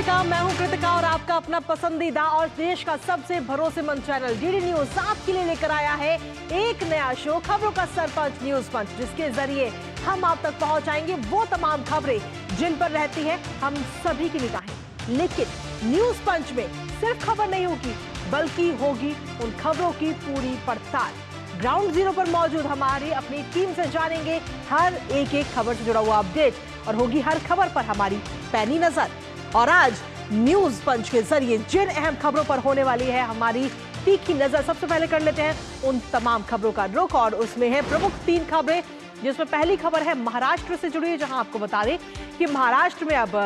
कृतिका, मैं हूं कृतिका और आपका अपना पसंदीदा और देश का सबसे भरोसेमंद चैनल डीडी न्यूज आपके लिए लेकर आया है एक नया शो, खबरों का सरपंच न्यूज पंच, जिसके जरिए हम आप तक पहुंचाएंगे वो तमाम खबरें जिन पर रहती है हम सभी की निगाहें। लेकिन न्यूज पंच में सिर्फ खबर नहीं होगी, बल्कि होगी उन खबरों की पूरी पड़ताल। ग्राउंड जीरो पर मौजूद हमारी अपनी टीम से जानेंगे हर एक खबर से जुड़ा हुआ अपडेट और होगी हर खबर पर हमारी पैनी नजर। और आज न्यूज पंच के जरिए जिन अहम खबरों पर होने वाली है हमारी तीखी नजर, सबसे पहले कर लेते हैं उन तमाम खबरों का रुख और उसमें है प्रमुख 3 खबरें, जिसमें पहली खबर है महाराष्ट्र से जुड़ी है, जहां आपको बता दें कि महाराष्ट्र में अब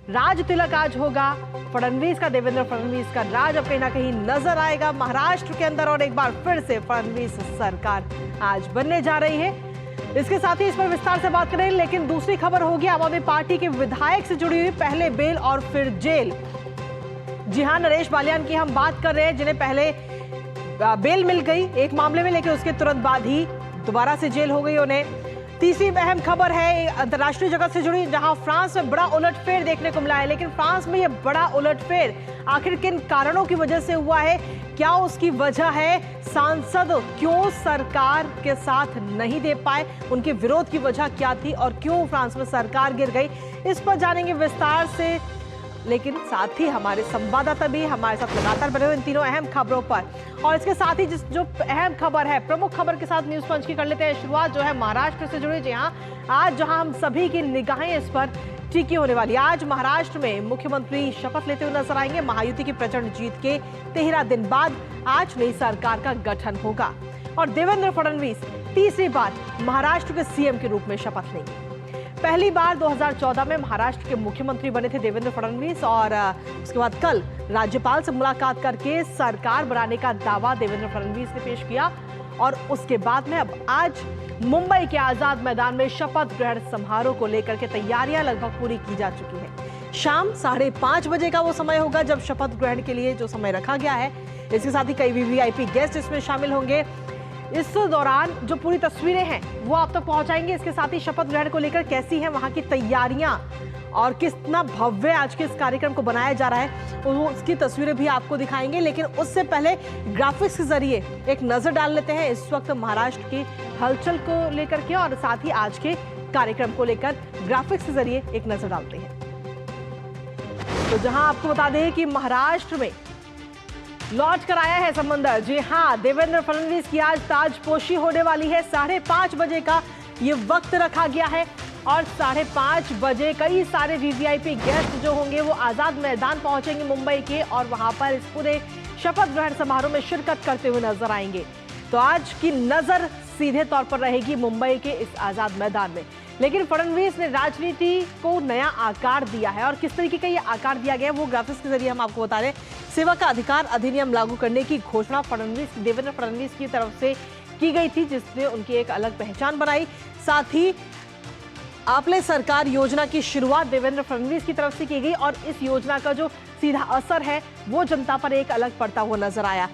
राज तिलक आज होगा। फडणवीस का, देवेंद्र फडणवीस का राज अब कहीं ना कहीं नजर आएगा महाराष्ट्र के अंदर और एक बार फिर से फडणवीस सरकार आज बनने जा रही है। इसके साथ ही इस पर विस्तार से बात करें, लेकिन दूसरी खबर होगी आम आदमी पार्टी के विधायक से जुड़ी हुई, पहले बेल और फिर जेल। जी हां, नरेश बालियान की हम बात कर रहे हैं, जिन्हें पहले बेल मिल गई एक मामले में, लेकिन उसके तुरंत बाद ही दोबारा से जेल हो गई उन्हें। तीसरी अहम खबर है अंतर्राष्ट्रीय जगत से जुड़ी, जहां फ्रांस में बड़ा उलटफेर देखने को मिला है। लेकिन फ्रांस में यह बड़ा उलटफेर आखिर किन कारणों की वजह से हुआ है, क्या उसकी वजह है सांसद क्यों सरकार के साथ नहीं दे पाए, उनके विरोध की वजह क्या थी और क्यों फ्रांस में सरकार गिर गई, इस पर जानेंगे विस्तार से। लेकिन साथ ही हमारे संवाददाता भी हमारे साथ लगातार बने हुए इन तीनों अहम खबरों पर। और इसके साथ ही जो अहम खबर है, प्रमुख खबर के साथ न्यूज पंच की कर लेते हैं शुरुआत, जो है महाराष्ट्र से जुड़ी। जी हाँ, आज जहां हम सभी की निगाहें इस पर टिकी होने वाली। आज महाराष्ट्र में मुख्यमंत्री शपथ लेते हुए नजर आएंगे। महायुति की प्रचंड जीत के 13 दिन बाद आज नई सरकार का गठन होगा और देवेंद्र फडणवीस तीसरी बार महाराष्ट्र के सीएम के रूप में शपथ लेंगे। पहली बार 2014 में महाराष्ट्र के मुख्यमंत्री बने थे देवेंद्र फडणवीस और उसके बाद कल राज्यपाल से मुलाकात करके सरकार बनाने का दावा देवेंद्र फडणवीस ने पेश किया। और उसके बाद में अब आज मुंबई के आजाद मैदान में शपथ ग्रहण समारोह को लेकर के तैयारियां लगभग पूरी की जा चुकी है। शाम 5:30 बजे का वो समय होगा जब शपथ ग्रहण के लिए जो समय रखा गया है। इसके साथ ही कई वीवीआईपी गेस्ट इसमें शामिल होंगे। इस दौरान जो पूरी तस्वीरें हैं वो आप तक पहुंचाएंगे। इसके साथ ही शपथ ग्रहण को लेकर कैसी हैं वहां की तैयारियां और कितना भव्य आज के इस कार्यक्रम को बनाया जा रहा है, उसकी तस्वीरें भी आपको दिखाएंगे। लेकिन उससे पहले ग्राफिक्स के जरिए एक नजर डाल लेते हैं इस वक्त महाराष्ट्र की हलचल को लेकर के और साथ ही आज के कार्यक्रम को लेकर ग्राफिक्स के जरिए एक नजर डालते हैं। तो जहां आपको बता दें कि महाराष्ट्र में लौट कर आया है समंदर। जी हाँ, देवेंद्र फडणवीस की आज ताजपोशी होने वाली है। 5:30 बजे का ये वक्त रखा गया है और 5:30 बजे कई सारे वीवीआईपी गेस्ट जो होंगे वो आजाद मैदान पहुंचेंगे मुंबई के और वहां पर इस पूरे शपथ ग्रहण समारोह में शिरकत करते हुए नजर आएंगे। तो आज की नजर सीधे तौर पर रहेगी मुंबई के इस आजाद मैदान में। लेकिन फडणवीस ने राजनीति को नया आकार दिया है और किस तरीके का ये आकार दिया गया है वो ग्राफिक्स के जरिए हम आपको बता रहे हैं। सेवा का अधिकार अधिनियम लागू करने की घोषणा देवेंद्र फडणवीस की तरफ से की गई थी, जिसने उनकी एक अलग पहचान बनाई। साथ ही आपले सरकार योजना की शुरुआत देवेंद्र फडणवीस की तरफ से की गई और इस योजना का जो सीधा असर है वो जनता पर एक अलग पड़ता हुआ नजर आया।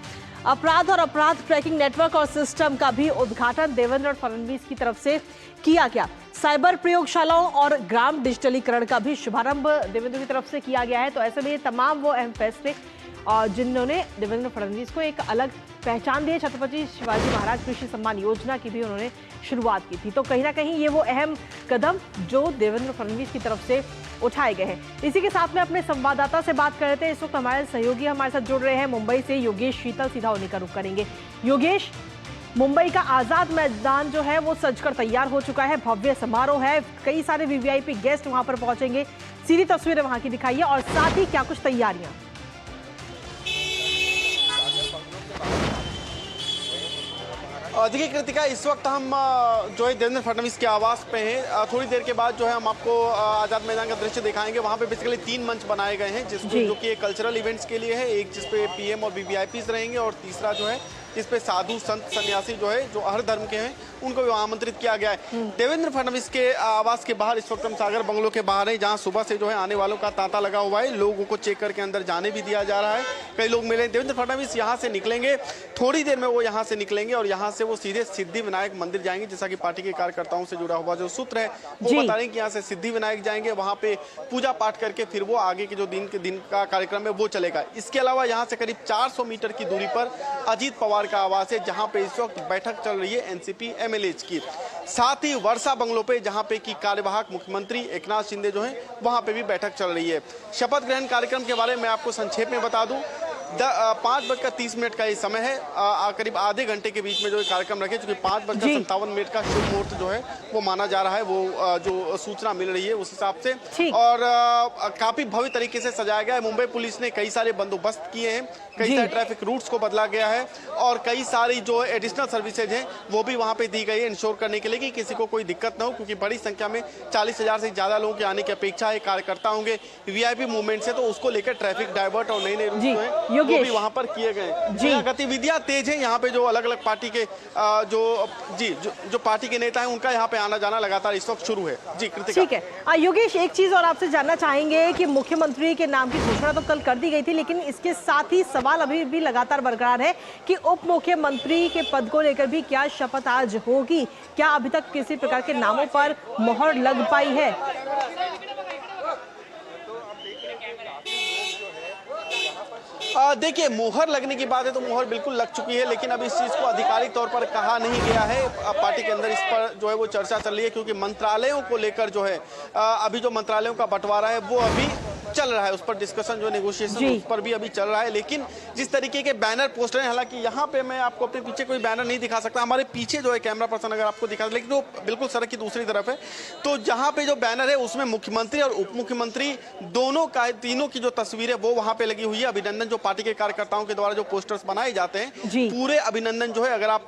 अपराध और अपराध ट्रैकिंग नेटवर्क और सिस्टम का भी उद्घाटन देवेंद्र फडणवीस की तरफ से किया गया। साइबर प्रयोगशालाओं और ग्राम डिजिटलीकरण का भी शुभारंभ देवेंद्र की तरफ से किया गया है। तो ऐसे में ये तमाम वो अहम फैसले और जिन्होंने देवेंद्र फडणवीस को एक अलग पहचान दी है। छत्रपति शिवाजी महाराज कृषि सम्मान योजना की भी उन्होंने शुरुआत की थी। तो कहीं ना कहीं ये वो अहम कदम जो देवेंद्र फडणवीस की तरफ से उठाए गए हैं। इसी के साथ में अपने संवाददाता से बात कर रहे थे। इस वक्त हमारे सहयोगी हमारे साथ जुड़ रहे हैं मुंबई से, योगेश शीतल, सीधा उन्हीं का रुख करेंगे। योगेश, मुंबई का आजाद मैदान जो है वो सजकर तैयार हो चुका है, भव्य समारोह है, कई सारे वीवीआईपी गेस्ट वहां पर पहुंचेंगे। सीधी तस्वीरें वहां की दिखाइए और साथ ही क्या कुछ तैयारियां। देखिए कृतिका, इस वक्त हम जो है देवेंद्र फडणवीस के आवास पे हैं। थोड़ी देर के बाद जो है हम आपको आजाद मैदान का दृश्य दिखाएंगे। वहाँ पे बेसिकली 3 मंच बनाए गए हैं, जिसको जो कि कल्चरल इवेंट्स के लिए है, एक जिसपे पीएम और वीवीआईपीज रहेंगे और तीसरा जो है इस पे साधु संत सन्यासी जो है, जो हर धर्म के हैं, उनको भी आमंत्रित किया गया है। देवेंद्र फडणवीस के आवास के बाहर इस वक्त हम सागर बंगलों के बाहर है, जहां सुबह से जो है आने वालों का तांता लगा हुआ है। लोगों को चेक करके अंदर जाने भी दिया जा रहा है। कई लोग मिले। देवेंद्र फडणवीस यहां से निकलेंगे, थोड़ी देर में वो यहां से निकलेंगे और यहां से वो सीधे सिद्धि विनायक मंदिर जाएंगे। जैसा कि पार्टी के कार्यकर्ताओं से जुड़ा हुआ जो सूत्र है वो बता रहे हैं कि यहाँ से सिद्धि विनायक जाएंगे, वहां पे पूजा पाठ करके फिर वो आगे के जो दिन का कार्यक्रम है वो चलेगा। इसके अलावा यहाँ से करीब 400 मीटर की दूरी पर अजीत पवार का आवास है, जहां पे इस वक्त बैठक चल रही है एनसीपी एमएलएज की। साथ ही वर्षा बंगलों पे, जहां पे की कार्यवाहक मुख्यमंत्री एकनाथ शिंदे जो हैं, वहां पे भी बैठक चल रही है। शपथ ग्रहण कार्यक्रम के बारे में आपको संक्षेप में बता दूं, 5:30 का ये समय है। करीब आधे घंटे के बीच में जो कार्यक्रम रखे, क्योंकि 5:57 का शुभ मुहूर्त जो है वो माना जा रहा है, वो जो सूचना मिल रही है उस हिसाब से। और काफी भव्य तरीके से सजाया गया है। मुंबई पुलिस ने कई सारे बंदोबस्त किए हैं, कई सारे ट्रैफिक रूट्स को बदला गया है और कई सारी जो एडिशनल सर्विसेज हैं वो भी वहां पे दी गई है, इंश्योर करने के लिए कि किसी को कोई दिक्कत ना हो, क्योंकि बड़ी संख्या में 40,000 से ज्यादा लोगों के आने की अपेक्षा है। कार्यकर्ता होंगे, वीआईपी मूवमेंट से, तो उसको लेकर ट्रैफिक डाइवर्ट और नए नए रूट जो है वो भी वहां पर किए गए। गतिविधियां तेज है। यहाँ पे जो अलग अलग पार्टी के जो पार्टी के नेता हैं, उनका यहाँ पे आना जाना लगातार इस वक्त शुरू है। जी कृतिका। ठीक है योगेश, एक चीज और आपसे जानना चाहेंगे कि मुख्यमंत्री के नाम की घोषणा तो कल कर दी गई थी, लेकिन इसके साथ ही सवाल अभी भी लगातार बरकरार है कि उप मुख्यमंत्री के पद को लेकर भी क्या शपथ आज होगी? क्या अभी तक किसी प्रकार के नामों पर मोहर लग पाई है? देखिए, मुहर लगने की बात है तो मुहर बिल्कुल लग चुकी है, लेकिन अब इस चीज को आधिकारिक तौर पर कहा नहीं गया है। पार्टी के अंदर इस पर जो है वो चर्चा चल रही है, क्योंकि मंत्रालयों को लेकर जो है अभी जो मंत्रालयों का बंटवारा है वो अभी चल रहा है, उस पर डिस्कशन जो नेगोशिएशन उस पर भी अभी चल रहा है। लेकिन जिस तरीके के बैनर पोस्टर हैं, हालांकि यहाँ पे मैं आपको अपने पीछे कोई बैनर नहीं दिखा सकता, हमारे पीछे जो है कैमरा पर्सन अगर आपको दिखा, लेकिन वो बिल्कुल सड़क की दूसरी तरफ है। तो जहाँ पे जो बैनर है उसमें मुख्यमंत्री और उप मुख्यमंत्री तीनों की जो तस्वीर है वो वहां पे लगी हुई है। अभिनंदन जो पार्टी के कार्यकर्ताओं के द्वारा जो पोस्टर्स बनाए जाते हैं, पूरे अभिनंदन जो है, अगर आप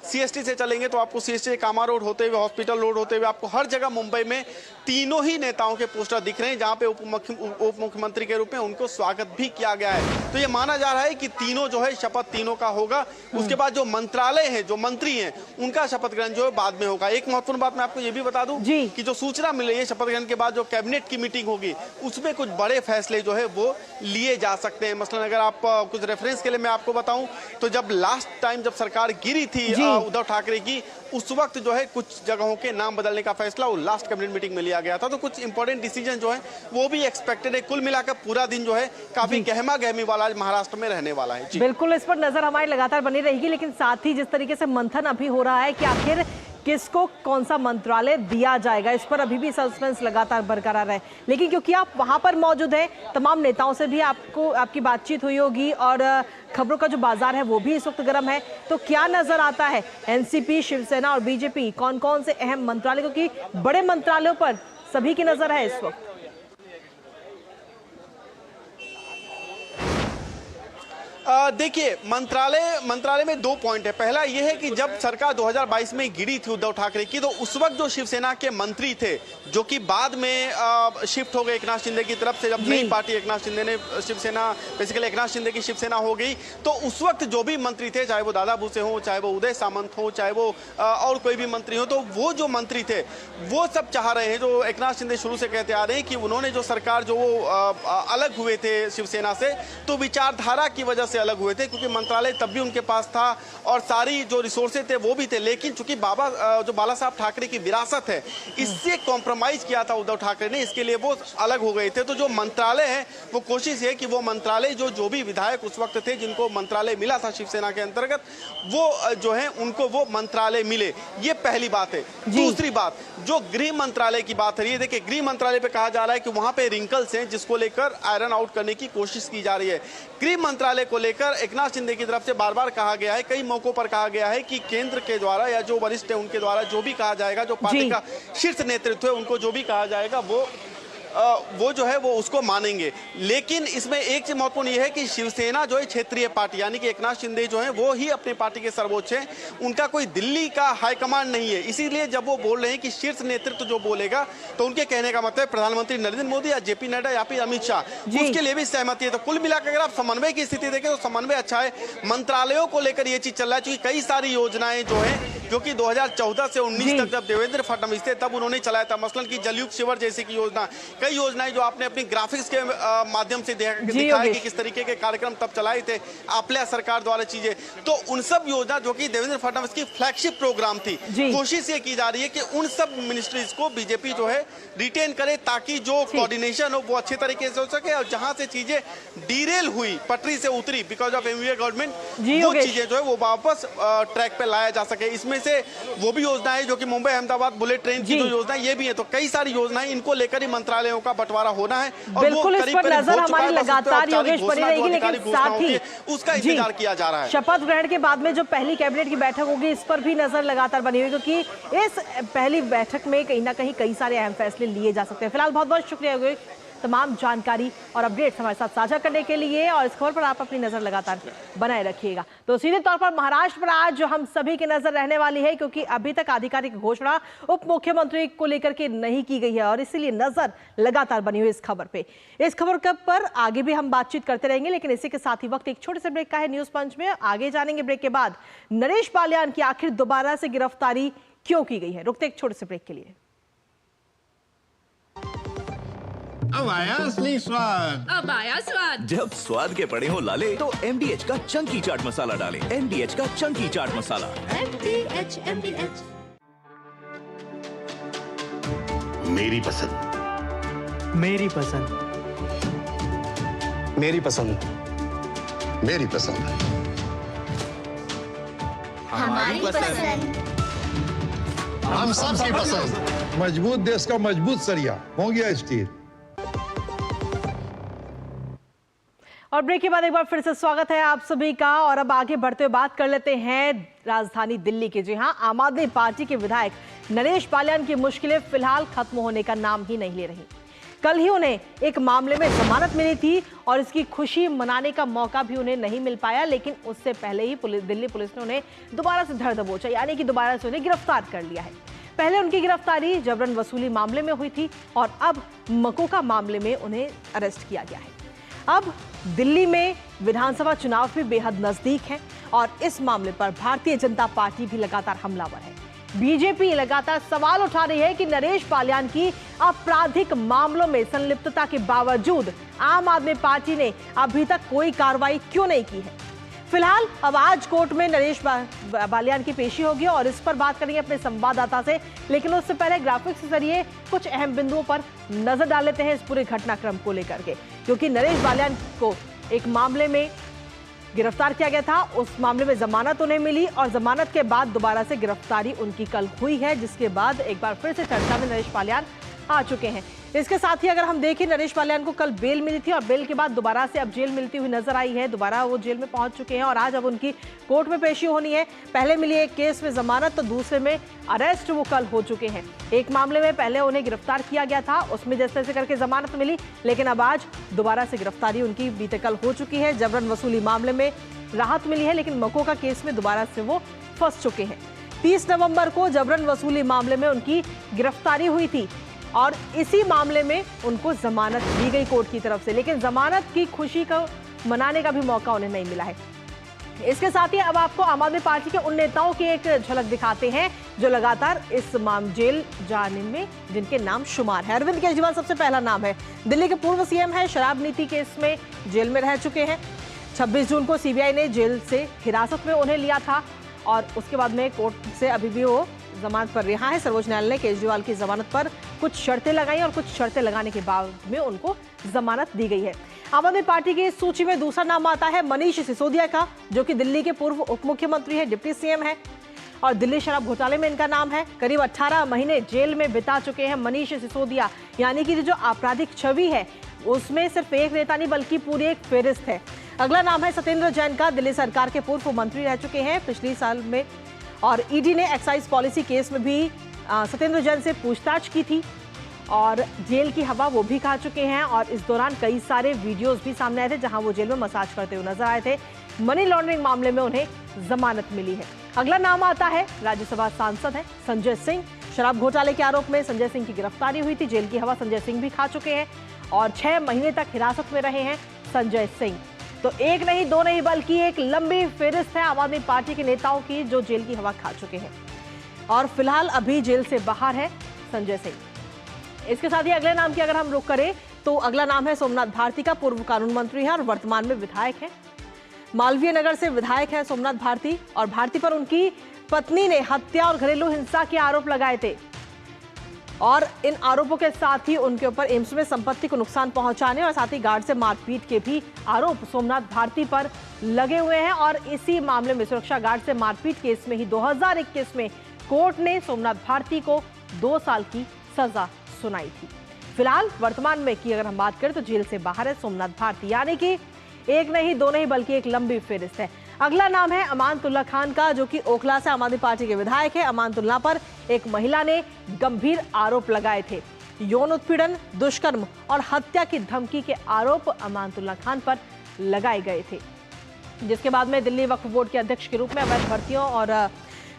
सीएसटी से चलेंगे तो आपको सीएसटी कामा रोड होते हुए, हॉस्पिटल रोड होते हुए, आपको हर जगह मुंबई में तीनों ही नेताओं के पोस्टर दिख रहे हैं, जहां पे उप मुख्यमंत्री के रूप में उनको स्वागत भी किया गया है। तो ये माना जा रहा है कि तीनों जो है शपथ तीनों का होगा। उसके बाद जो मंत्रालय है, जो मंत्री हैं, उनका शपथ ग्रहण जो है बाद में होगा। एक महत्वपूर्ण बात मैं आपको ये भी बता दूं कि जो सूचना मिल रही है, शपथ ग्रहण के बाद जो कैबिनेट की मीटिंग होगी उसमें कुछ बड़े फैसले जो है वो लिए जा सकते हैं। मसलन अगर आप कुछ रेफरेंस के लिए मैं आपको बताऊं तो जब लास्ट टाइम जब सरकार गिरी थी उद्धव ठाकरे की, उस वक्त जो है कुछ जगहों के नाम बदलने का फैसला वो लास्ट कैबिनेट मीटिंग में लिया गया था। तो कुछ इंपॉर्टेंट डिसीजन जो है वो भी एक्सपेक्टेड है। कुल मिलाकर पूरा दिन जो है काफी गहमा गहमी वाला महाराष्ट्र में रहने वाला है। बिल्कुल, इस पर नजर हमारी लगातार बनी रहेगी, लेकिन साथ ही जिस तरीके से मंथन अभी हो रहा है कि आखिर किसको कौन सा मंत्रालय दिया जाएगा, इस पर अभी भी सस्पेंस लगातार बरकरार है। लेकिन क्योंकि आप वहां पर मौजूद हैं, तमाम नेताओं से भी आपकी बातचीत हुई होगी और खबरों का जो बाजार है वो भी इस वक्त गर्म है। तो क्या नजर आता है एनसीपी, शिवसेना और बीजेपी, कौन कौन से अहम मंत्रालय, क्योंकि बड़े मंत्रालयों पर सभी की नजर है इस वक्त? देखिए, मंत्रालय में 2 पॉइंट है। पहला यह है कि जब सरकार 2022 में गिरी थी उद्धव ठाकरे की, तो उस वक्त जो शिवसेना के मंत्री थे, जो कि बाद में शिफ्ट हो गए एकनाथ शिंदे की तरफ से, जब नई पार्टी एकनाथ शिंदे ने शिवसेना, बेसिकली एकनाथ शिंदे की शिवसेना हो गई, तो उस वक्त जो भी मंत्री थे, चाहे वो दादा भूसे हो, चाहे वो उदय सामंत हो, चाहे वो और कोई भी मंत्री हो, तो वो जो मंत्री थे वो सब चाह रहे हैं, जो एकनाथ शिंदे शुरू से कहते आ रहे हैं कि उन्होंने जो सरकार जो वो अलग हुए थे शिवसेना से, तो विचारधारा की वजह से अलग हुए थे, क्योंकि मंत्रालय तब भी उनके पास था और सारी जो रिसोर्सेज थे वो भी थे। लेकिन चूंकि जो बाला साहब ठाकरे की विरासत है, इससे कॉम्प्रोमाइज किया था उद्धव ठाकरे ने, इसके लिए वो अलग हो गए थे। तो जो मंत्रालय है वो कोशिश है कि वो मंत्रालय जो भी विधायक उस वक्त थे, जिनको मंत्रालय मिला था शिवसेना के अंतर्गत, वो जो है उनको वो मंत्रालय मिले। ये पहली बात है। दूसरी बात, जो गृह मंत्रालय की बात है, ये देखिए, गृह मंत्रालय पे कहा जा रहा है कि वहां पे रिंकल्स हैं, जिसको लेकर आयरन आउट करने की कोशिश की जा रही है। गृह मंत्रालय को लेकर एकनाथ शिंदे की तरफ से बार बार कहा गया है, कई मौकों पर कहा गया है कि केंद्र के द्वारा या जो वरिष्ठ है उनके द्वारा जो भी कहा जाएगा, जो पार्टी का शीर्ष नेतृत्व है उनको जो भी कहा जाएगा, वो वो जो है वो उसको मानेंगे। लेकिन इसमें एक चीज महत्वपूर्ण ये है कि शिवसेना जो है क्षेत्रीय पार्टी, यानी कि एकनाथ शिंदे जो है वो ही अपनी पार्टी के सर्वोच्च हैं, उनका कोई दिल्ली का हाईकमांड नहीं है। इसीलिए जब वो बोल रहे हैं कि शीर्ष नेतृत्व जो बोलेगा, तो उनके कहने का मतलब प्रधानमंत्री नरेंद्र मोदी या जेपी नड्डा या फिर अमित शाह, उसके लिए भी सहमति है। तो कुल मिलाकर अगर आप समन्वय की स्थिति देखें तो समन्वय अच्छा है। मंत्रालयों को लेकर ये चीज चल रहा है, क्योंकि कई सारी योजनाएं जो है, जो कि 2014 से 19 तक जब देवेंद्र फडणवीस थे तब उन्होंने चलाया था। मसलन की जलयुक्त शिविर जैसी की योजना, कई योजनाएं जो आपने अपनी ग्राफिक्स के माध्यम से दिखाया कि किस तरीके के कार्यक्रम तब चलाए थे आपल्या सरकार द्वारा चीजें। तो उन सब योजना जो कि देवेंद्र फडणवीस की फ्लैगशिप प्रोग्राम थी, कोशिश ये की जा रही है कि उन सब मिनिस्ट्रीज को बीजेपी जो है रिटेन करे, ताकि जो कोऑर्डिनेशन हो वो अच्छे तरीके से हो सके, और जहां से चीजें डीरेल हुई, पटरी से उतरी बिकॉज ऑफ एमवीए गवर्नमेंट, वो चीजें जो है वो वापस ट्रैक पे लाया जा सके। इसमें से वो भी योजना है जो कि मुंबई अहमदाबाद बुलेट ट्रेन की जो योजना ये भी है। तो कई सारी योजनाएं, इनको लेकर ही मंत्रालयों का बंटवारा होना है और बिल्कुल इस पर नजर हमारी लगातार योगेश बनी रहेगी। लेकिन साथ ही उसका इंतजार किया जा रहा है। शपथ ग्रहण के बाद में जो पहली कैबिनेट की बैठक होगी, इस पर भी नजर लगातार बनी हुई, क्योंकि इस पहली बैठक में कहीं ना कहीं कई सारे अहम फैसले लिए जा सकते हैं। फिलहाल बहुत बहुत शुक्रिया योगेश, तमाम जानकारी और अपडेट्स हमारे साथ साझा करने के लिए, और इस खबर पर आप अपनी नजर लगातार बनाए रखिएगा। तो सीधे तौर पर महाराष्ट्र पर आज हम सभी की नजर रहने वाली है, क्योंकि अभी तक आधिकारिक घोषणा उप मुख्यमंत्री को लेकर के नहीं की गई है, और इसीलिए नजर लगातार बनी हुई इस खबर पे। इस खबर पर आगे भी हम बातचीत करते रहेंगे, लेकिन इसी के साथ ही वक्त एक छोटे से ब्रेक का है न्यूज पंच में। आगे जानेंगे ब्रेक के बाद नरेश बालियान की आखिर दोबारा से गिरफ्तारी क्यों की गई है। रुकते एक छोटे से ब्रेक के लिए। अब आया असली स्वाद। अब आया स्वाद। जब स्वाद के पड़े हो लाले तो MDH का चंकी चाट मसाला डालें। MDH का चंकी चाट मसाला। MDH। मेरी पसंद। मेरी पसंद। मेरी पसंद। मेरी पसंद। हमारी पसंद। हम सबकी पसंद। मजबूत देश का मजबूत सरिया मोंगिया स्टील। और ब्रेक के बाद एक बार फिर से स्वागत है आप सभी का। और अब आगे बढ़ते हुए बात कर लेते हैं राजधानी दिल्ली के। जी हां, आम आदमी पार्टी के विधायक नरेश बालियान की मुश्किलें फिलहाल खत्म होने का नाम ही नहीं ले रही। कल ही उन्हें एक मामले में जमानत मिली थी और इसकी खुशी मनाने का मौका भी उन्हें नहीं मिल पाया, लेकिन उससे पहले ही दिल्ली पुलिस ने उन्हें दोबारा से धर दबोचा, यानी कि दोबारा से उन्हें गिरफ्तार कर लिया है। पहले उनकी गिरफ्तारी जबरन वसूली मामले में हुई थी और अब मकोका मामले में उन्हें अरेस्ट किया गया है। अब दिल्ली में विधानसभा चुनाव भी बेहद नजदीक है और इस मामले पर भारतीय जनता पार्टी भी लगातार हमलावर है। बीजेपी लगातार सवाल उठा रही है कि नरेश बालियान की आपराधिक मामलों में संलिप्तता के बावजूद आम आदमी पार्टी ने अभी तक कोई कार्रवाई क्यों नहीं की है। फिलहाल अब आज कोर्ट में नरेश बालियान की पेशी होगी और इस पर बात करेंगे अपने संवाददाता से, लेकिन उससे पहले ग्राफिक्स के जरिए कुछ अहम बिंदुओं पर नजर डाल लेते हैं इस पूरे घटनाक्रम को लेकर के, क्योंकि नरेश बालियान को एक मामले में गिरफ्तार किया गया था। उस मामले में जमानत उन्हें मिली और जमानत के बाद दोबारा से गिरफ्तारी उनकी कल हुई है, जिसके बाद एक बार फिर से चर्चा में नरेश बालियान आ चुके हैं। इसके साथ ही अगर हम देखें, नरेश बालियान को कल बेल मिली थी और बेल के बाद दोबारा से अब जेल मिलती हुई नजर आई है। दोबारा वो जेल में पहुंच चुके हैं और आज अब उनकी कोर्ट में पेशी होनी है। पहले मिली एक केस में जमानत तो दूसरे में अरेस्ट वो कल हो चुके हैं। एक मामले में पहले उन्हें गिरफ्तार किया गया था, उसमें जैसे तैसे करके जमानत मिली, लेकिन अब आज दोबारा से गिरफ्तारी उनकी बीते कल हो चुकी है। जबरन वसूली मामले में राहत मिली है, लेकिन मकोका केस में दोबारा से वो फंस चुके हैं। 30 नवंबर को जबरन वसूली मामले में उनकी गिरफ्तारी हुई थी और इसी मामले में उनको जमानत दी गई कोर्ट की तरफ से, लेकिन जमानत की खुशी को मनाने का भी मौका उन्हें नहीं मिला है। इसके साथ ही अब आपको आम आदमी पार्टी के उन नेताओं की एक झलक दिखाते हैं जो लगातार इस जेल जाने में जिनके नाम शुमार है। अरविंद केजरीवाल सबसे पहला नाम है। दिल्ली के पूर्व सीएम है, शराब नीति केस में जेल में रह चुके हैं। 26 जून को सीबीआई ने जेल से हिरासत में उन्हें लिया था और उसके बाद में कोर्ट से अभी भी वो जमानत पर रिहा है। सर्वोच्च न्यायालय ने केजरीवाल की जमानत पर कुछ शर्तें लगाई और कुछ शर्तें लगाने के बाद में उनको जमानत दी गई है। आम आदमी पार्टी की सूची में दूसरा नाम आता है मनीष सिसोदिया का, जो कि दिल्ली के पूर्व उप मुख्यमंत्री है, डिप्टी सीएम है और दिल्ली शराब घोटाले में इनका नाम है। करीब 18 महीने जेल में बिता चुके हैं मनीष सिसोदिया, यानी कि जो आपराधिक छवि है उसमें सिर्फ एक नेता नहीं बल्कि पूरी एक फेरिस्त है। अगला नाम है सत्येंद्र जैन का, दिल्ली सरकार के पूर्व मंत्री रह चुके हैं पिछले साल में और ईडी ने एक्साइज पॉलिसी केस में भी सत्येंद्र जैन से पूछताछ की थी और जेल की हवा वो भी खा चुके हैं। और इस दौरान कई सारे वीडियोस भी सामने आए थे जहां वो जेल में मसाज करते हुए नजर आए थे। मनी लॉन्ड्रिंग मामले में उन्हें जमानत मिली है। अगला नाम आता है, राज्यसभा सांसद है संजय सिंह। शराब घोटाले के आरोप में संजय सिंह की गिरफ्तारी हुई थी। जेल की हवा संजय सिंह भी खा चुके हैं और 6 महीने तक हिरासत में रहे हैं संजय सिंह। तो एक नहीं, दो नहीं, बल्कि एक लंबी फेहरिस्त है आम आदमी पार्टी के नेताओं की जो जेल की हवा खा चुके हैं और फिलहाल अभी जेल से बाहर है संजय सिंह। इसके साथ ही अगले नाम की अगर हम रुख करें तो अगला नाम है सोमनाथ भारती का। पूर्व कानून मंत्री है और वर्तमान में विधायक है। मालवीय नगर से विधायक है सोमनाथ भारती और भारती पर उनकी पत्नी ने हत्या और घरेलू हिंसा के आरोप लगाए थे और इन आरोपों के साथ ही उनके ऊपर एम्स में संपत्ति को नुकसान पहुंचाने और साथ ही गार्ड से मारपीट के भी आरोप सोमनाथ भारती पर लगे हुए हैं। और इसी मामले में सुरक्षा गार्ड से मारपीट केस में ही 2021 में कोर्ट ने सोमनाथ भारती को 2 साल की सजा सुनाई थी। फिलहाल वर्तमान में की अगर हम बात करें तो जेल से बाहर है सोमनाथ भारती, यानी कि एक नहीं, दो नहीं, बल्कि एक लंबी फेहरिस्त है। अगला नाम है अमानतुल्ला खान का, जो कि ओखला से आम आदमी पार्टी के विधायक है। अमानतुल्ला पर एक महिला ने गंभीर आरोप लगाए थे। यौन उत्पीड़न, दुष्कर्म और हत्या की धमकी के आरोप अमानतुल्ला खान पर लगाए गए थे, जिसके बाद में दिल्ली वक्फ बोर्ड के अध्यक्ष के रूप में अवैध भर्तियों और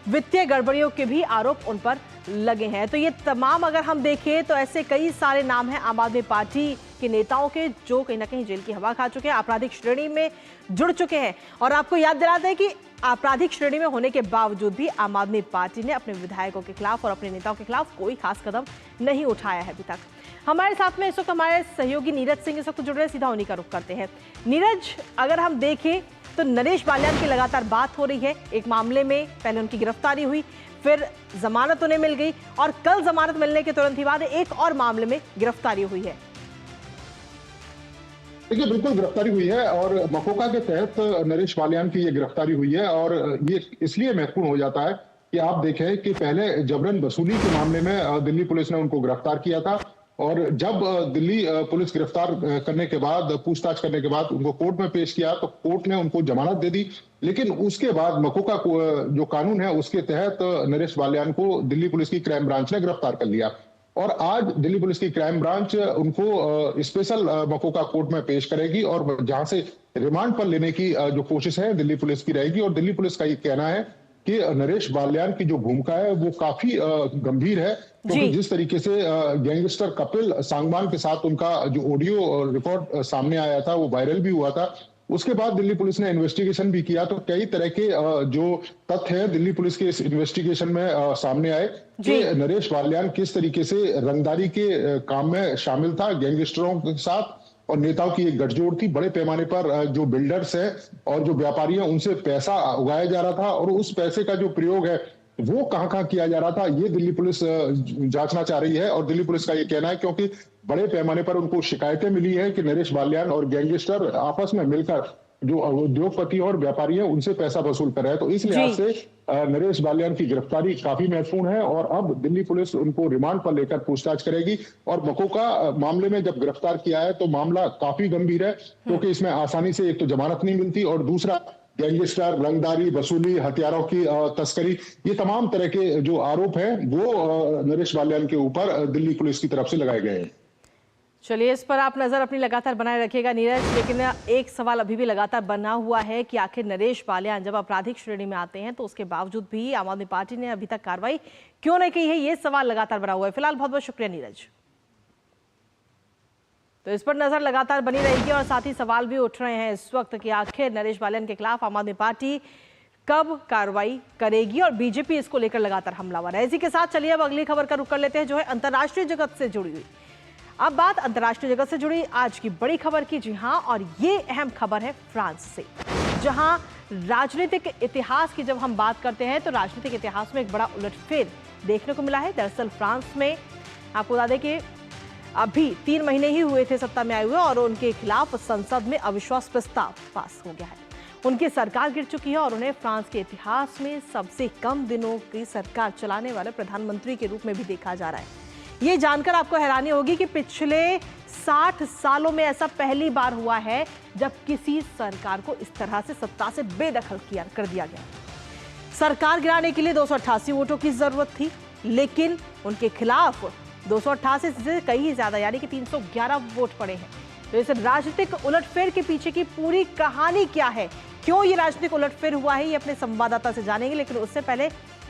वित्तीय गड़बड़ियों के भी आरोप उन पर लगे हैं। तो ये तमाम अगर हम देखें तो ऐसे कई सारे नाम हैं आम आदमी पार्टी के नेताओं के जो कहीं ना कहीं जेल की हवा खा चुके हैं, आपराधिक श्रेणी में जुड़ चुके हैं। और आपको याद दिलाते हैं कि आपराधिक श्रेणी में होने के बावजूद भी आम आदमी पार्टी ने अपने विधायकों के खिलाफ और अपने नेताओं के खिलाफ कोई खास कदम नहीं उठाया है अभी तक। हमारे साथ में इस वक्त हमारे सहयोगी नीरज सिंह इस वक्त जुड़ रहे, सीधा उन्हीं का रुख करते हैं। नीरज, अगर हम देखें तो नरेश बालियान की लगातार बात हो रही है। एक मामले में पहले उनकी गिरफ्तारी हुई, फिर जमानत उन्हें मिल गई और कल जमानत मिलने के तुरंत ही बाद एक और मामले में गिरफ्तारी हुई है। देखिए, बिल्कुल गिरफ्तारी हुई है और मकोका के तहत नरेश बालियान की ये गिरफ्तारी हुई है। और ये इसलिए महत्वपूर्ण हो जाता है कि आप देखें कि पहले जबरन वसूली के मामले में दिल्ली पुलिस ने उनको गिरफ्तार किया था और जब दिल्ली पुलिस गिरफ्तार करने के बाद, पूछताछ करने के बाद उनको कोर्ट में पेश किया तो कोर्ट ने उनको जमानत दे दी। लेकिन उसके बाद मकोका जो कानून है उसके तहत नरेश बालियान को दिल्ली पुलिस की क्राइम ब्रांच ने गिरफ्तार कर लिया और आज दिल्ली पुलिस की क्राइम ब्रांच उनको स्पेशल मकोका कोर्ट में पेश करेगी और जहां से रिमांड पर लेने की जो कोशिश है दिल्ली पुलिस की रहेगी। और दिल्ली पुलिस का ये कहना है कि नरेश बालियान की जो भूमिका है वो काफी गंभीर है, क्योंकि जिस तरीके से गैंगस्टर कपिल सांगवान के साथ उनका जो ऑडियो रिकॉर्ड सामने आया था वो वायरल भी हुआ था। उसके बाद दिल्ली पुलिस ने इन्वेस्टिगेशन भी किया तो कई तरह के जो तथ्य हैं दिल्ली पुलिस के इस इन्वेस्टिगेशन में सामने आए कि नरेश बालियान किस तरीके से रंगदारी के काम में शामिल था, गैंगस्टरों के साथ और नेताओं की एक गठजोड़ थी। बड़े पैमाने पर जो बिल्डर्स हैं और जो व्यापारी हैं उनसे पैसा उगाया जा रहा था और उस पैसे का जो प्रयोग है वो कहां किया जा रहा था ये दिल्ली पुलिस जांचना चाह रही है। और दिल्ली पुलिस का ये कहना है क्योंकि बड़े पैमाने पर उनको शिकायतें मिली है कि नरेश बालियान और गैंगस्टर आपस में मिलकर जो उद्योगपति और व्यापारी हैं उनसे पैसा वसूल कर रहे हैं। तो इस लिहाज से नरेश बालियान की गिरफ्तारी काफी महत्वपूर्ण है और अब दिल्ली पुलिस उनको रिमांड पर लेकर पूछताछ करेगी। और मकोका मामले में जब गिरफ्तार किया है तो मामला काफी गंभीर है, क्योंकि इसमें आसानी से एक तो जमानत नहीं मिलती और दूसरा गैंगस्टर, रंगदारी, वसूली, हथियारों की तस्करी, ये तमाम तरह के जो आरोप हैं वो नरेश बालियान के ऊपर दिल्ली पुलिस की तरफ से लगाए गए हैं। चलिए, इस पर आप नजर अपनी लगातार बनाए रखिएगा नीरज, लेकिन एक सवाल अभी भी लगातार बना हुआ है कि आखिर नरेश बालियान जब आपराधिक श्रेणी में आते हैं तो उसके बावजूद भी आम आदमी पार्टी ने अभी तक कार्रवाई क्यों नहीं की है, ये सवाल लगातार बना हुआ है। फिलहाल बहुत बहुत शुक्रिया नीरज। तो इस पर नजर लगातार बनी रहेगी और साथ ही सवाल भी उठ रहे हैं इस वक्त कि आखिर नरेश बालियान के खिलाफ आम आदमी पार्टी कब कार्रवाई करेगी और बीजेपी इसको लेकर लगातार हमलावर है। इसी के साथ चलिए अब अगली खबर का रुख कर लेते हैं जो है अंतर्राष्ट्रीय जगत से जुड़ी हुई। अब बात अंतर्राष्ट्रीय जगत से जुड़ी आज की बड़ी खबर की, जी हां, और ये अहम खबर है फ्रांस से, जहां राजनीतिक इतिहास की जब हम बात करते हैं तो राजनीतिक इतिहास में एक बड़ा उलटफेर देखने को मिला है। दरअसल फ्रांस में आपको बता दें कि अभी 3 महीने ही हुए थे सत्ता में आए हुए और उनके खिलाफ संसद में अविश्वास प्रस्ताव पास हो गया है। उनकी सरकार गिर चुकी है और उन्हें फ्रांस के इतिहास में सबसे कम दिनों की सरकार चलाने वाले प्रधानमंत्री के रूप में भी देखा जा रहा है। ये जानकर आपको हैरानी होगी कि पिछले 60 सालों में ऐसा पहली बार हुआ है जब किसी सरकार को इस तरह से सत्ता से बेदखल कर दिया गया। सरकार गिराने के लिए 288 वोटों की जरूरत थी, लेकिन उनके खिलाफ 288 से कहीं ज्यादा यानी कि 311 वोट पड़े हैं। तो इस राजनीतिक उलटफेर के पीछे की पूरी कहानी क्या है, क्यों ये राजनीतिक उलटफेर हुआ है, ये अपने संवाददाता से जानेंगे। लेकिन उससे पहले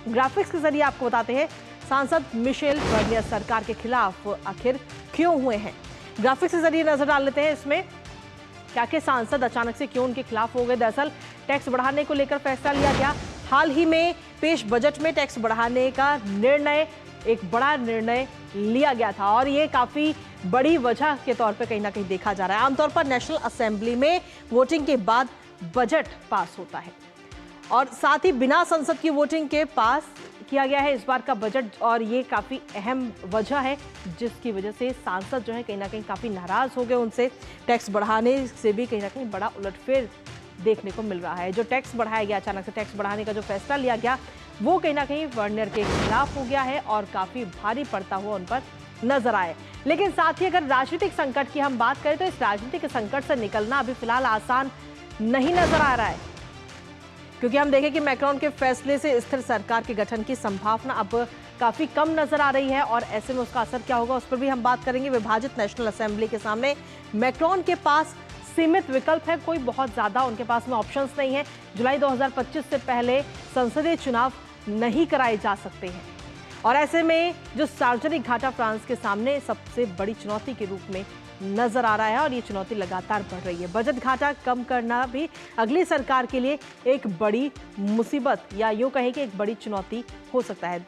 ग्राफिक्स के जरिए आपको बताते हैं सांसद मिशेल बर्नियर सरकार के खिलाफ आखिर क्यों हुए हैं। ग्राफिक्स के जरिए नजर डाल लेते हैं इसमें क्या कि सांसद अचानक से क्यों उनके खिलाफ हो गए। दरअसल टैक्स बढ़ाने को लेकर फैसला लिया गया। हाल ही में पेश बजट में टैक्स बढ़ाने का निर्णय, एक बड़ा निर्णय लिया गया था और ये काफी बड़ी वजह के तौर पे कहीं ना कहीं देखा जा रहा है। आमतौर पर नेशनल असेंबली में वोटिंग के बाद बजट पास होता है और साथ ही बिना संसद की वोटिंग के पास किया गया है इस बार का बजट, और ये काफी अहम वजह है जिसकी वजह से सांसद जो है कहीं ना कहीं काफी नाराज हो गए उनसे। टैक्स बढ़ाने से भी कहीं ना कहीं बड़ा उलटफेर देखने को मिल रहा है। जो टैक्स बढ़ाया गया, अचानक से टैक्स बढ़ाने का जो फैसला लिया गया, वो कहीं ना कहीं बर्नियर के खिलाफ हो गया है और काफी भारी पड़ता हुआ उन पर नजर आए। लेकिन साथ ही अगर राजनीतिक संकट की हम बात करें तो इस राजनीतिक संकट से निकलना अभी फिलहाल आसान नहीं नजर आ रहा है, क्योंकि हम देखें कि मैक्रोन के फैसले से स्थिर सरकार के गठन की संभावना अब काफी कम नजर आ रही है और ऐसे में उसका असर क्या होगा उस पर भी हम बात करेंगे। विभाजित नेशनल असेंबली के सामने मैक्रोन के पास सीमित विकल्प है, कोई बहुत ज्यादा उनके पास में ऑप्शंस नहीं है। जुलाई 2025 से पहले संसदीय चुनाव नहीं कराए जा सकते हैं और ऐसे में जो सार्वजनिक घाटा फ्रांस के सामने सबसे बड़ी चुनौती के रूप में नजर आ रहा है और ये चुनौती लगातार बढ़ रही है। बजट घाटा कम करना भी अगली सरकार के लिए एक बड़ी मुसीबत या यूं कहें कि एक बड़ी चुनौती हो सकता है।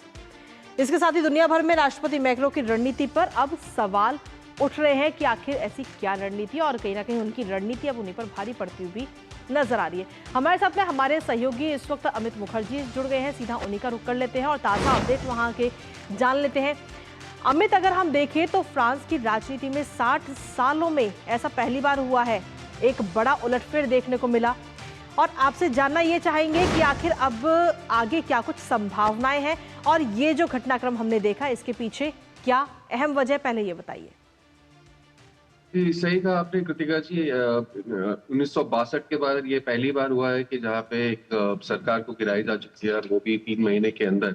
इसके साथ ही दुनिया भर में राष्ट्रपति मैक्रोन की रणनीति पर अब सवाल उठ रहे हैं कि आखिर ऐसी क्या रणनीति, और कहीं ना कहीं उनकी रणनीति अब उन्हीं पर भारी पड़ती हुई नजर आ रही है। हमारे साथ में हमारे सहयोगी इस वक्त अमित मुखर्जी जुड़ गए हैं, सीधा उन्हीं का रुख कर लेते हैं और ताज़ा अपडेट वहां के जान लेते हैं। अमित, अगर हम देखें तो फ्रांस की राजनीति में 60 सालों में ऐसा पहली बार हुआ है, एक बड़ा उलटफेर देखने को मिला और आपसे जानना ये चाहेंगे कि आखिर अब आगे क्या कुछ संभावनाएं हैं और ये जो घटनाक्रम हमने देखा इसके पीछे क्या अहम वजह, पहले ये बताइए। सही कहा आपने कृतिका जी। 1962 के बाद ये पहली बार हुआ है कि जहाँ पे एक सरकार को गिराई जा चुकी है, वो भी 3 महीने के अंदर।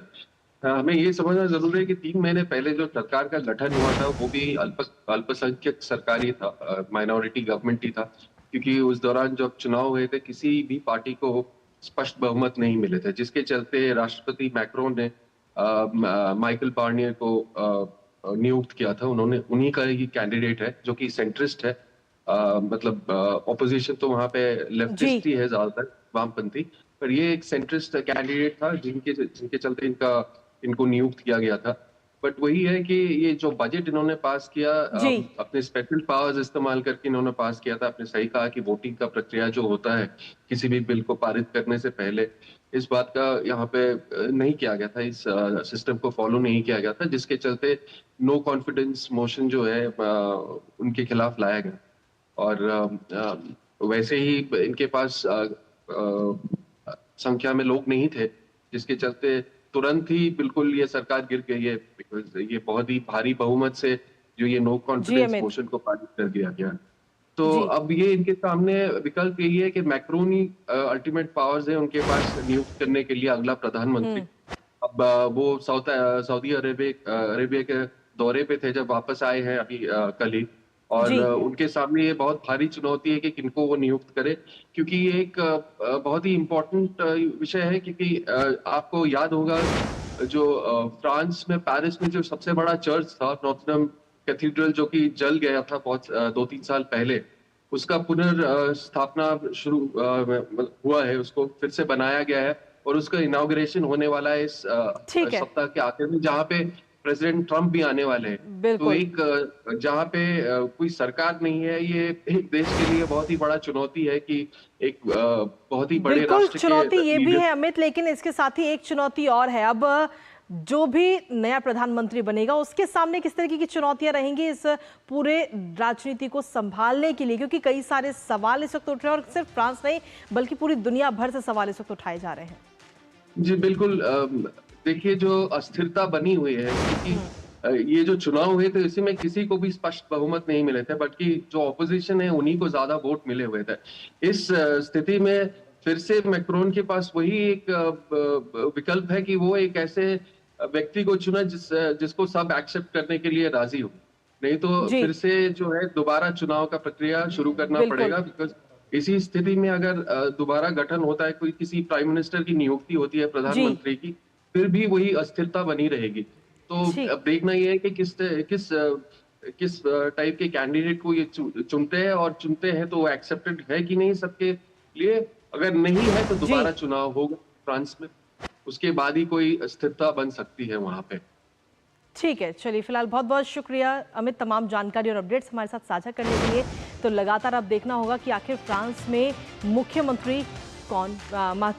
हमें ये समझना जरूरी है कि 3 महीने पहले जो सरकार का गठन हुआ था वो भी अल्पसंख्यक सरकार ही था, माइनॉरिटी गवर्नमेंट ही था, क्योंकि उस दौरान जब चुनाव हुए थे किसी भी पार्टी को स्पष्ट बहुमत नहीं मिले थे, जिसके चलते राष्ट्रपति मैक्रोन ने माइकल बार्नियर को नियुक्त किया था। उन्हीं का ही कैंडिडेट है जो कि सेंट्रिस्ट है, मतलब ऑपोजिशन तो वहां पे लेफ्टिस्ट ही है ज्यादातर, वामपंथी, पर ये एक सेंट्रिस्ट कैंडिडेट था जिनके चलते इनको नियुक्त किया गया था। बट वही है कि ये जो बजट इन्होंने पास किया अपने स्पेशल पावर्स इस्तेमाल करके इन्होंने पास किया था। आपने सही कहा कि वोटिंग का प्रक्रिया जो होता है किसी भी बिल को पारित करने से पहले, इस बात का यहाँ पे नहीं किया गया था, इस सिस्टम को फॉलो नहीं किया गया था, जिसके चलते नो कॉन्फिडेंस मोशन जो है उनके खिलाफ लाया गया। और वैसे ही इनके पास संख्या में लोग नहीं थे, जिसके चलते तुरंत ही बिल्कुल ये सरकार गिर गई है, बिकॉज ये बहुत ही भारी बहुमत से जो ये नो कॉन्फिडेंस मोशन को पारित कर दिया गया। तो अब ये इनके सामने विकल्प यही है कि मैक्रोन ही अल्टीमेट पावर्स है उनके पास नियुक्त करने के लिए अगला प्रधानमंत्री। अब वो सऊदी अरेबिया के दौरे पे थे जब वापस आए हैं अभी कल ही, और उनके सामने ये बहुत भारी चुनौती है कि किनको वो नियुक्त करे, क्योंकि ये एक बहुत ही इम्पोर्टेंट विषय है। क्योंकि आपको याद होगा जो फ्रांस में पेरिस में जो सबसे बड़ा चर्च था नॉर्थरडम कैथीड्रल, जो कि जल गया था बहुत 2-3 साल पहले, उसका पुनर्स्थापना शुरू हुआ है, उसको फिर से बनाया गया है और उसका इनॉग्रेशन होने वाला है इस सप्ताह के आखिर में, जहाँ पे प्रेसिडेंट ट्रंप भी आने वाले हैं। तो एक जहाँ पे कोई सरकार नहीं है, ये एक देश के लिए बहुत ही बड़ा चुनौती है कि एक बहुत ही बड़े राष्ट्र चुनौती ये भी है अमित, लेकिन इसके साथ ही एक चुनौती और है। अब जो भी नया प्रधानमंत्री बनेगा उसके सामने किस तरीके की चुनौतियां रहेंगी इस पूरे राजनीति को संभालने के लिए, क्योंकि कई सारे सवाल इस वक्त उठ रहे हैं और सिर्फ फ्रांस नहीं बल्कि पूरी दुनिया भर से सवाल इस वक्त उठाए जा रहे हैं। जी बिल्कुल, देखिए जो अस्थिरता बनी हुई है, क्योंकि ये जो चुनाव हुए थे इसी में किसी को भी स्पष्ट बहुमत नहीं मिले थे, बल्कि जो ऑपोजिशन है उन्हीं को ज्यादा वोट मिले हुए थे। इस स्थिति में फिर से मैक्रोन के पास वही एक विकल्प है कि वो एक ऐसे व्यक्ति को चुना जिसको सब एक्सेप्ट करने के लिए राजी हो, नहीं तो जी। फिर से जो है दोबारा चुनाव का प्रक्रिया शुरू करना बिल्कुल। पड़ेगा। बिकॉज इसी स्थिति में अगर दोबारा गठन होता है, कोई किसी प्राइम मिनिस्टर की नियुक्ति होती है प्रधानमंत्री की, फिर भी वही अस्थिरता बनी रहेगी। तो जी। अब देखना ये है कि किस टाइप के कैंडिडेट को ये चुनते हैं, और चुनते हैं तो वो एक्सेप्टेड है कि नहीं सबके लिए। अगर नहीं है तो दोबारा चुनाव होगा फ्रांस में, उसके बाद ही कोई स्थिरता बन सकती है वहां पे। ठीक है, चलिए फिलहाल बहुत बहुत शुक्रिया अमित, तमाम जानकारी और अपडेट्स हमारे साथ साझा करने के लिए। तो लगातार अब देखना होगा कि आखिर फ्रांस में मुख्यमंत्री कौन,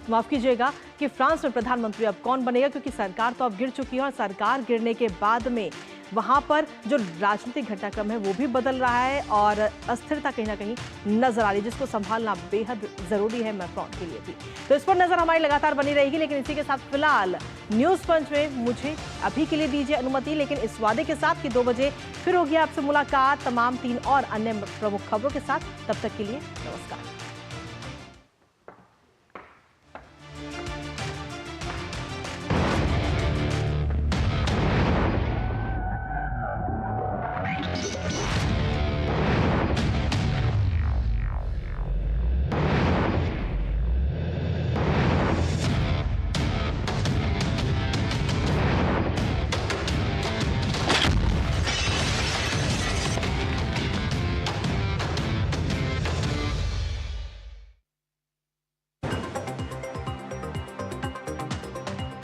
माफ कीजिएगा, कि फ्रांस में प्रधानमंत्री अब कौन बनेगा, क्योंकि सरकार तो अब गिर चुकी है और सरकार गिरने के बाद में वहां पर जो राजनीतिक घटनाक्रम है वो भी बदल रहा है और अस्थिरता कहीं ना कहीं नजर आ रही है, जिसको संभालना बेहद जरूरी है मैक्रोन के लिए भी। तो इस पर नजर हमारी लगातार बनी रहेगी। लेकिन इसी के साथ फिलहाल न्यूज पंच में मुझे अभी के लिए दीजिए अनुमति, लेकिन इस वादे के साथ कि 2 बजे फिर होगी आपसे मुलाकात तमाम 3 और अन्य प्रमुख खबरों के साथ। तब तक के लिए नमस्कार।